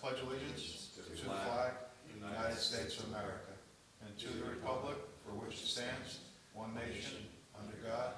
pledge allegiance to the flag of the United States of America and to the republic for which it stands, one nation, under God,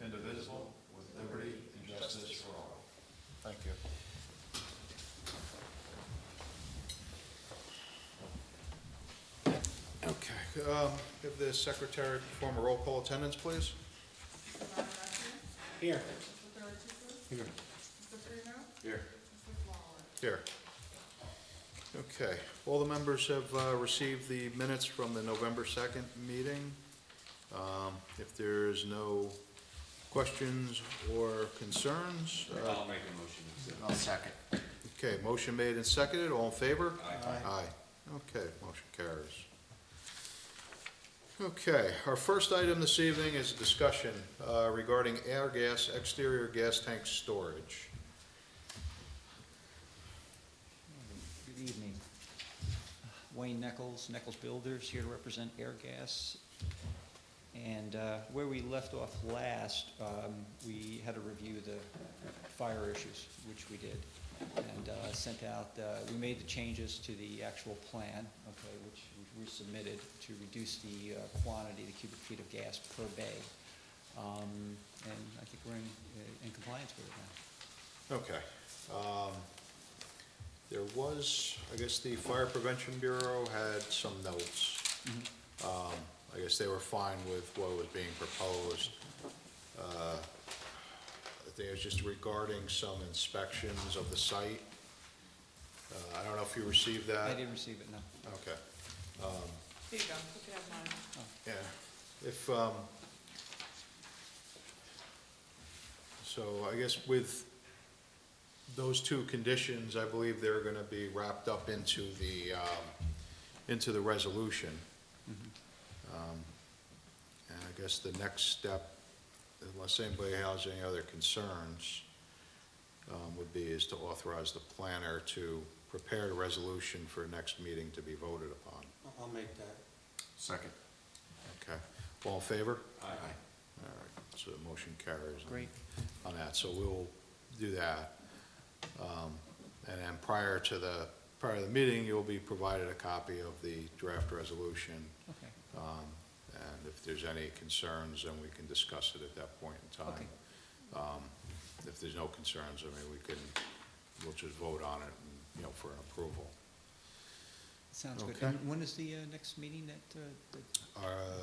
indivisible, with liberty and justice for all. Thank you. Okay, have the secretary perform a roll call attendance, please. Here. Here. Here. Here. Okay, all the members have received the minutes from the November 2nd meeting. If there's no questions or concerns, I'll make a motion. I'll second. okay, motion made and seconded, all in favor? Aye. Aye. Okay, motion carries. Okay, our first item this evening is a discussion regarding air gas exterior gas tank storage. Good evening. Wayne Nichols, Nichols Builders, here to represent Airgas. And where we left off last, we had to review the fire issues, which we did. And sent out, we made the changes to the actual plan, okay, which we resubmitted to reduce the quantity, the cubic feet of gas per bay. And I think we're in compliance with it now. Okay. There was, I guess the Fire Prevention Bureau had some notes. I guess they were fine with what was being proposed. I think it was just regarding some inspections of the site. I don't know if you received that. I didn't receive it, no. Okay. Here you go, you can have mine. Yeah, if, so I guess with those two conditions, I believe they're gonna be wrapped up into the resolution. And I guess the next step, unless anybody has any other concerns, would be is to authorize the planner to prepare the resolution for next meeting to be voted upon. I'll make that. Second. Okay, all in favor? Aye. All right, so the motion carries. Great. On that, so we'll do that. And then prior to the meeting, you'll be provided a copy of the draft resolution. Okay. And if there's any concerns, then we can discuss it at that point in time. Okay. If there's no concerns, I mean, we'll just vote on it, and, for an approval. Sounds good. Okay. And when is the next meeting that,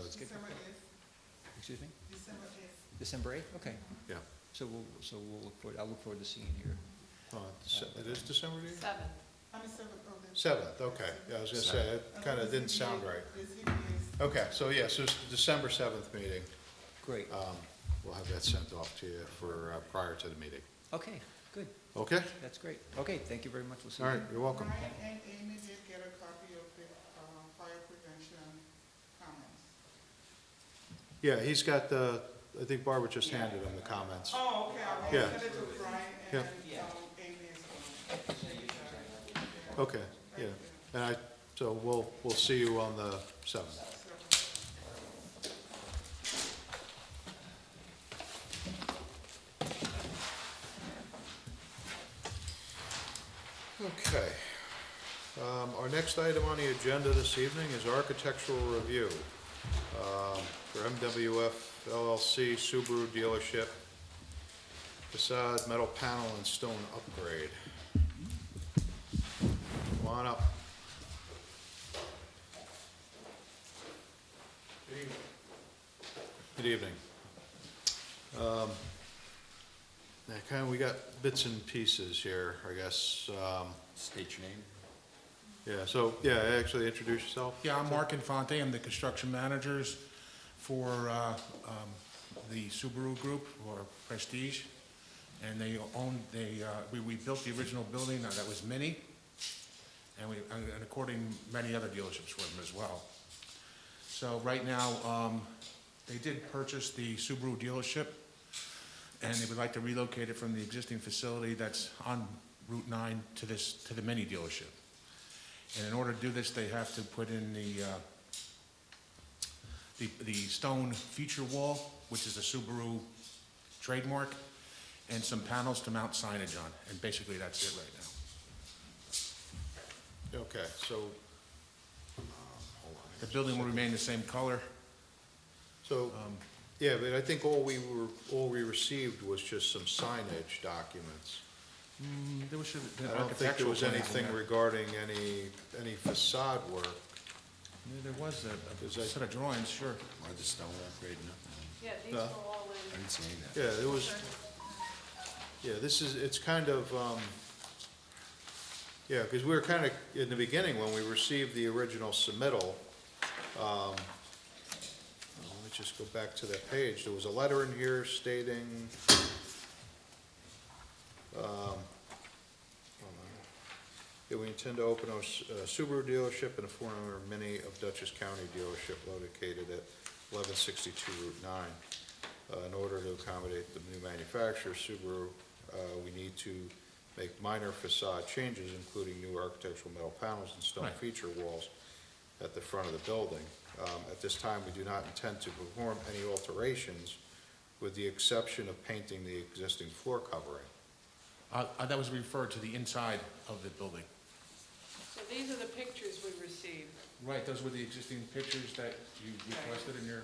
December 8th. excuse me? December 8th. December 8th? Okay. Yeah. So we'll look forward, I'll look forward to seeing you here. It is December 8th? 7th. On the 7th, oh, then. 7th, okay. Yeah, I was gonna say, it kind of didn't sound right. The ZBA Okay, so yeah, so it's the December 7th meeting. Great. We'll have that sent off to you for, prior to the meeting. Okay, good. Okay? That's great. Okay, thank you very much. We'll see All you. right, you're welcome. Brian and Amy did get a copy of the fire prevention comments. Yeah, he's got the, I think Barbara just handed him the comments. Oh, okay, I'll Yeah. send it to Brian Yeah. and Amy as well. Okay, yeah. And so we'll see you on the 7th. Okay. Our next item on the agenda this evening is architectural review for MWF LLC Subaru dealership, facade metal panel and stone upgrade. Come on up. Good evening. We got bits and pieces here, I guess. State your name. Yeah, so, yeah, actually introduce yourself. Yeah, I'm Mark Infante. I'm the construction managers for the Subaru Group, or Prestige. And we built the original building that was Mini, and according many other dealerships for them as well. So right now, they did purchase the Subaru dealership, and they would like to relocate it from the existing facility that's on Route 9 to the Mini dealership. And in order to do this, they have to put in the stone feature wall, which is a Subaru trademark, and some panels to mount signage on. And basically, that's it right now. Okay, so, hold on. The building will remain the same color. So, yeah, but I think all we received was just some signage documents. There was I don't think there was anything regarding any facade work. There was Is a that- set of drawings, sure. Or the stone wall grading up. Yeah, these No. were all I in. didn't see any of that. Yeah, it was, yeah, it's kind of, yeah, because we were kind of, in the beginning, when we received the original submittal, let me just go back to that page, there was a letter in here stating, that we intend to open a Subaru dealership and a former Mini of Dutchess County dealership located at 1162 Route 9. In order to accommodate the new manufacturer, Subaru, we need to make minor facade changes, including new architectural metal panels and stone Right. feature walls at the front of the building. At this time, we do not intend to perform any alterations, with the exception of painting the existing floor covering. That was referred to the inside of the building. So these are the pictures we received. Right, those were the existing pictures that you requested in your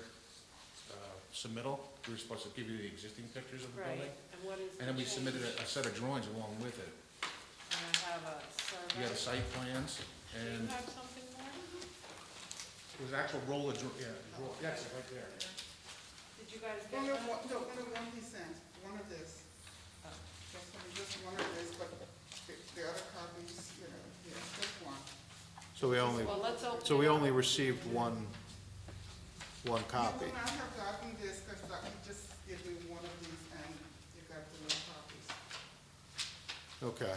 submittal. We were supposed to give you the existing pictures of the Right, building. and what is the And then we submitted change? a set of drawings along with it. And I have a survey. We had site plans, Do and you have something more? it was an actual roll of, yes, right there. Did you guys get Only that? one, no, only one he sent, one of this. Oh. Just one of this, but the other copies, yeah, just one. So we only, Well, let's open so we it up. only received one copy. You would not have gotten this, because he just gave me one of these, and you got the little copies. Okay.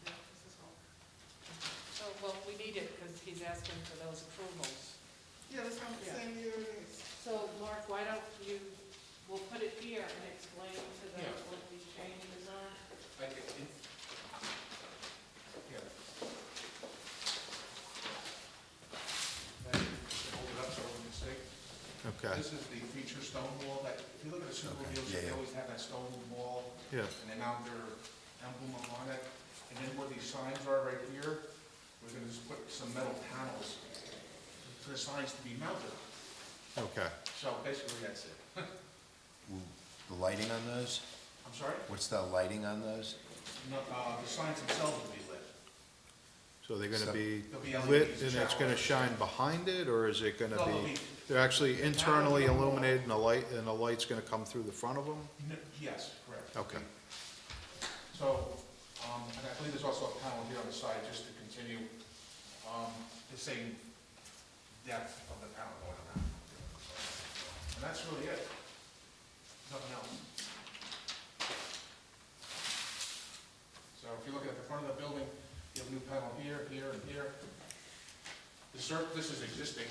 Yeah, this is all. So, well, we need it because he's asking for those approvals. Yeah, that's what I'm Yeah. saying, here it is. So, Mark, why don't you, we'll put it here and explain to them Yeah. what these changes are? Hold it up so we can see. Okay, This is the feature stone wall that, if you look at the Subaru Okay, dealership, yeah, they yeah. always have that stone wall, yeah, and they mount their emblem on it. And then where these signs are right here, we're gonna just put some metal panels for the signs to be mounted. okay. So basically, that's it. The lighting on those? I'm sorry? What's the lighting on those? No, the signs themselves will be lit. So they're gonna So- be They'll be lit LEDs, and it's gonna shower. shine behind it, or is it gonna No, they'll be, be- they're actually internally illuminated and the light's gonna come through the front of them? Yes, correct. Okay, So, and I believe there's also a panel here on the side just to continue, the same depth of the panel going around. And that's really it. Nothing else. So if you look at the front of the building, you have a new panel here, here, and here. This is existing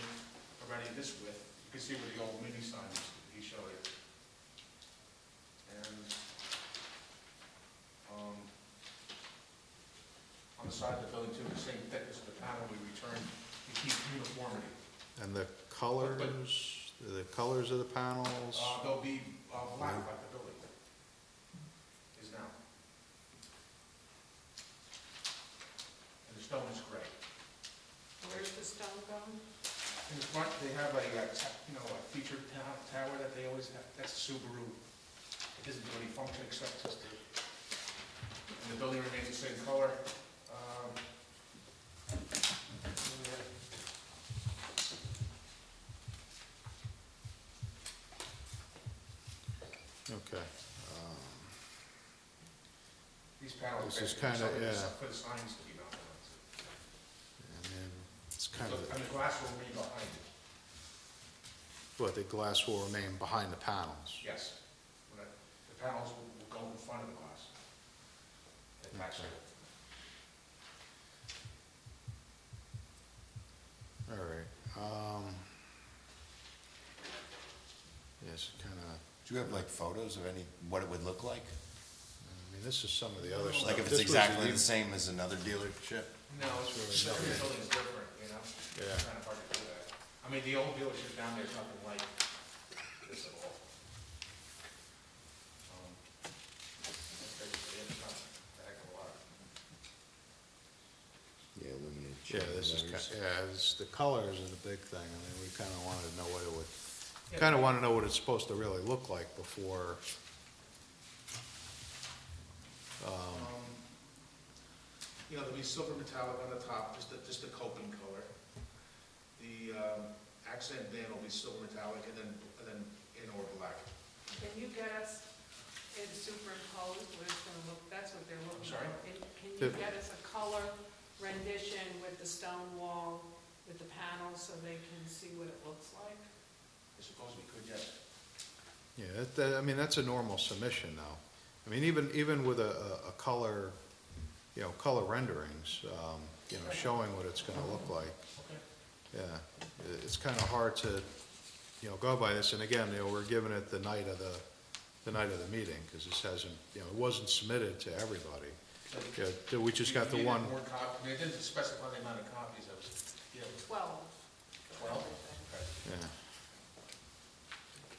already this width. You can see where the old mini sign is, he showed it. And, on the side of the building too, the same thickness of the panel we returned to keep uniformity. and the colors of the panels? They'll be black like the building is now. And the stone is gray. Where's the stone going? In the front, they have a featured tower that they always have, that's Subaru. It doesn't do any function except just to, and the building remains the same color. Okay, These panels. This is basically kinda, something yeah. For the signs to be mounted onto. and then it's kind of, And the glass will be behind it, what, the glass will remain behind the panels? yes. The panels will go in front of the glass. Attach it. All right, yes, kind of, Do you have like photos of what it would look like? I mean, this is some of the other stuff. Like if This it's was exactly the- the same as another dealership? No, it's really every nothing. building's different, you know? Yeah. It's kind of hard to do that. I mean, the old dealership down there is nothing like this at all. That's basically it. It's not a heck of a lot. Yeah, this is, Letters. the colors are the big thing. I mean, we kind of wanted to know what it would, Yeah. kind of want to know what it's supposed to really look like before, You know, there'll be silver metallic on the top, just the coping color. The accent band will be silver metallic and then in or black. Can you get us it superimposed, what it's gonna look, that's what they're looking for. I'm sorry? Can you get us a color rendition with the stone wall, with the panels, so they can see what it looks like? I suppose we could, yes. yeah, I mean, that's a normal submission now. I mean, even with a color, you know, color renderings, you know, showing what it's gonna look like. Okay. Yeah, it's kind of hard to, you know, go by this, and again, you know, we're giving it the night of the meeting, because this hasn't, you know, it wasn't submitted to everybody. Yeah, we just got the You one, needed more I mean, it didn't specify the amount of copies, that was, you know, 12. 12? Okay. yeah,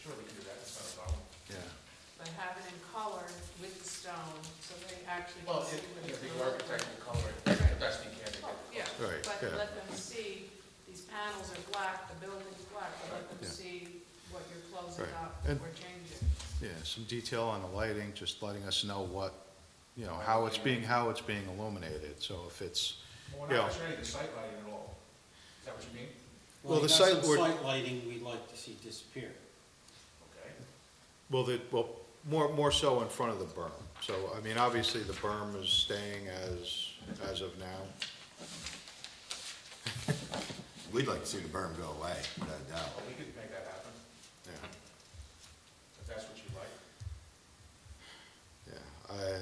Sure, we can do that, it's not a problem. yeah, But have it in color with the stone, so they actually Well, can see what the it's gonna look architect like. will color it the best he can to Oh, get. yeah, Right, but yeah. let them see, these panels are black, the building's black, but let them Yeah. see what you're closing Right. up And- or changing. yeah, some detail on the lighting, just letting us know what, you know, how it's being illuminated, so if it's, Well, Yeah. we're not measuring the site lighting at all. Is that what you mean? Well, Well, the you site got some would- site lighting we'd like to see disappear. Okay. well, more so in front of the berm. So, I mean, obviously, the berm is staying as of now. We'd like to see the berm go away, without a doubt. Well, we could make that happen, Yeah, if that's what you'd like. yeah,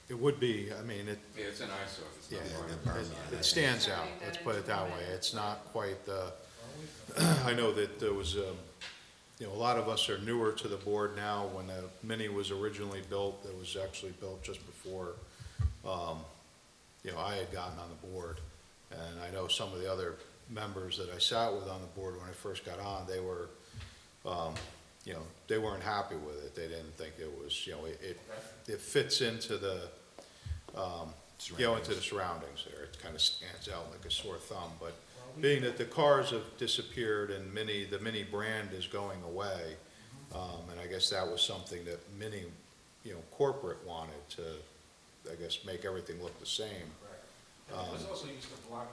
it would be, I mean, it, Yeah, it's an eyesore if it's yeah, not part of the the berm, design. yeah. it stands Gotta out, make that let's put it into that a way. minute. It's not quite the, I know that there was, you know, a lot of us are newer to the board now. When the Mini was originally built, it was actually built just before, you know, I had gotten on the board. And I know some of the other members that I sat with on the board when I first got on, they were, you know, they weren't happy with it. They didn't think it was, you know, it fits into the, you know, into the surroundings there. It kind of stands out like a sore thumb, but being that the cars have disappeared and the Mini brand is going away, and I guess that was something that Mini, you know, corporate wanted to, I guess, make everything look the same. Right. And it was also used to block,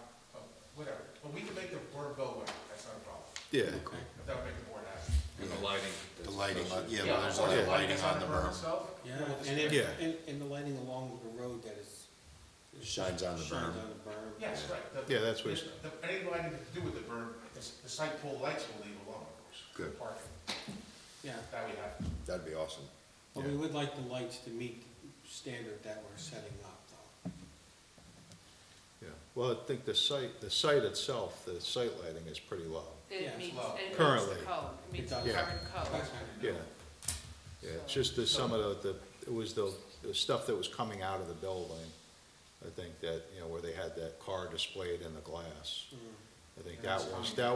whatever, but we can make the berm go away, that's not a problem. Yeah, If that would make the board happy. And the lighting. The lighting, yeah, Yeah, there's of course, other the lighting is on the berm. itself. Yeah, We'll and display- if, Yeah. and the lighting along the road that is. Shines on the Shines berm. on the berm. Yes, right. Yeah, that's what he's- Any lighting to do with the berm, the site pool lights will leave alone, of course. Good. Parking, Yeah, that we have. That'd be awesome. but we would like the lights to meet the standard that we're setting up, though. yeah. Well, I think the site itself, the site lighting is pretty low. Yeah, It it's meets, low. it meets Currently. the code, it meets It the does. Yeah. current code. Yeah, yeah, it's just the, some of it was the stuff that was coming out of the building. I think that, you know, where they had that car displayed in the glass. I think that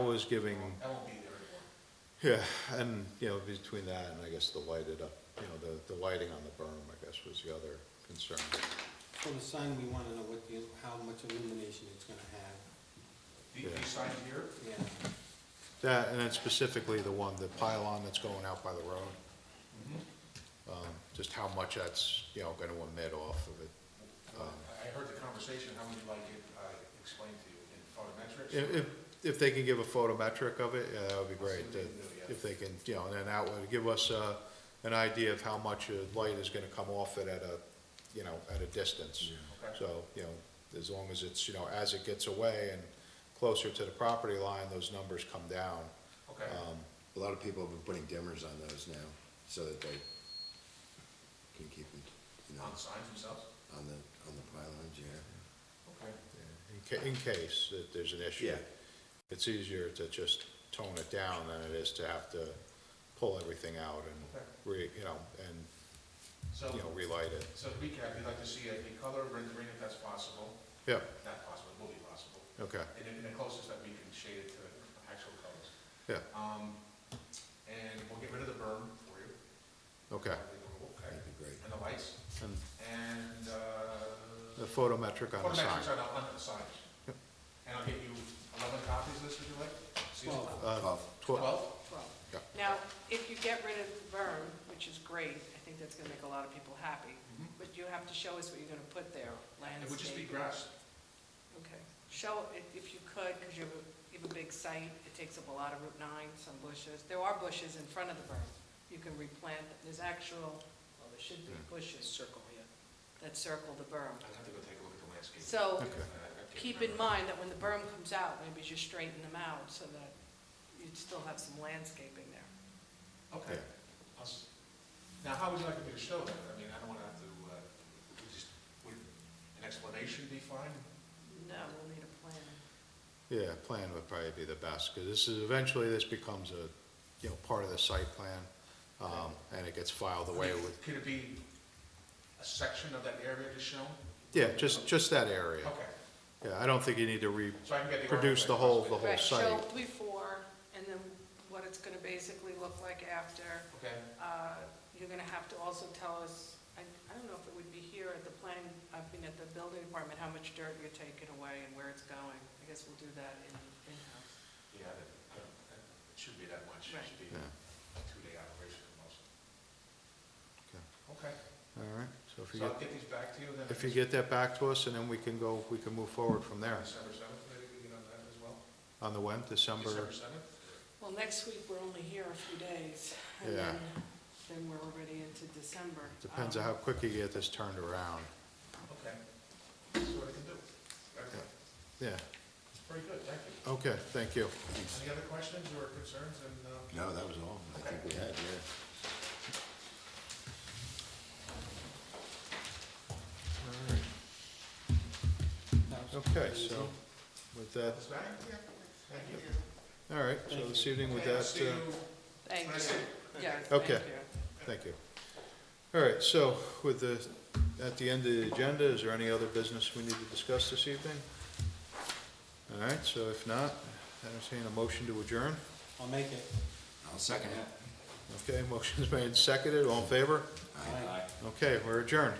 was giving, That won't be there anymore. yeah, and, you know, between that and I guess the lighted up, you know, the lighting on the berm, I guess, was the other concern. For the sign, we wanna know how much illumination it's gonna have. These signs here, Yeah, That, and then specifically the one, the pylon that's going out by the road, just how much that's, you know, gonna emit off of it. I heard the conversation, how would you like it explained to you in photometrics? If they can give a photometric of it, yeah, that would be great. I'll see what we can do, yeah. If they can, you know, and then that would give us an idea of how much light is gonna come off it at a, you know, at a distance. Okay. So, you know, as long as it's, you know, as it gets away and closer to the property line, those numbers come down. Okay, A lot of people have been putting dimmers on those now, so that they can keep them, you know, on the signs themselves? on the pylons, yeah. Okay. In case that there's an issue. Yeah. It's easier to just tone it down than it is to have to pull everything out and you know, and, So, you know, relight it. so to recap, you'd like to see a color rendering if that's possible, Yeah, not possible, it will be possible, okay, and in the closest that we can shade it to actual colors. yeah, And we'll get rid of the berm for you. okay. Okay, That'd be great. and the lights, And and, the photometric on the sign. photometrics on the signs. Yep. 12. 12. 12. Yeah. Now, if you get rid of the berm, which is great, I think that's gonna make a lot of people happy, but you have to show us what you're gonna put there, landscape. It would just be grass. Okay, show it if you could, because you have a big site, it takes up a lot of Route 9, some bushes. There are bushes in front of the berm, you can replant them, there's actual, well, there should be bushes. Circle, yeah. That circle the berm. I'd have to go take a look at the landscape. So, Okay. keep in mind that when the berm comes out, maybe you straighten them out so that you'd still have some landscaping there. Okay. Now, how would you like me to show that? I mean, I don't want to have to, would an explanation be fine? No, we'll need a plan. Yeah, plan would probably be the best, because eventually this becomes a, part of the site plan, and it gets filed away with, Could it be a section of that area just shown? yeah, just that area. Okay. Yeah, I don't think you need to So I can get the reproduce the architect whole Right, site. show before, and then what it's gonna basically look like after. Okay. You're gonna have to also tell us, I don't know if it would be here at the planning, at the building department, how much dirt you're taking away and where it's going. I guess we'll do that in-house. Yeah, it shouldn't be that much. It Right. should be Yeah. a 2-day operation at most. Okay. Okay. All right, so if you So I'll get, get these back to you then? if you get that back to us, and then we can move forward from there. December 7th, maybe we get on that as well? On the when, December? December 7th? Well, next week, we're only here a few days, and Yeah. then we're already into December. Depends on how quick you get this turned around. Okay. See what I can do. Excellent. Yeah, Very good, thank you. okay, thank you. Any other questions or concerns? And No, that was all. I think we had, yeah. Okay, so with that, Ms. Bank? Thank you. all right, so this evening with Okay, I'll that, see you Thank when I you. see you. Yeah, Okay. thank you. thank you. All right, so at the end of the agenda, is there any other business we need to discuss this evening? All right, so if not, entertain a motion to adjourn. I'll make it. I'll second it. Okay, motion's made and seconded, all in favor? Aye. Okay, we're adjourned.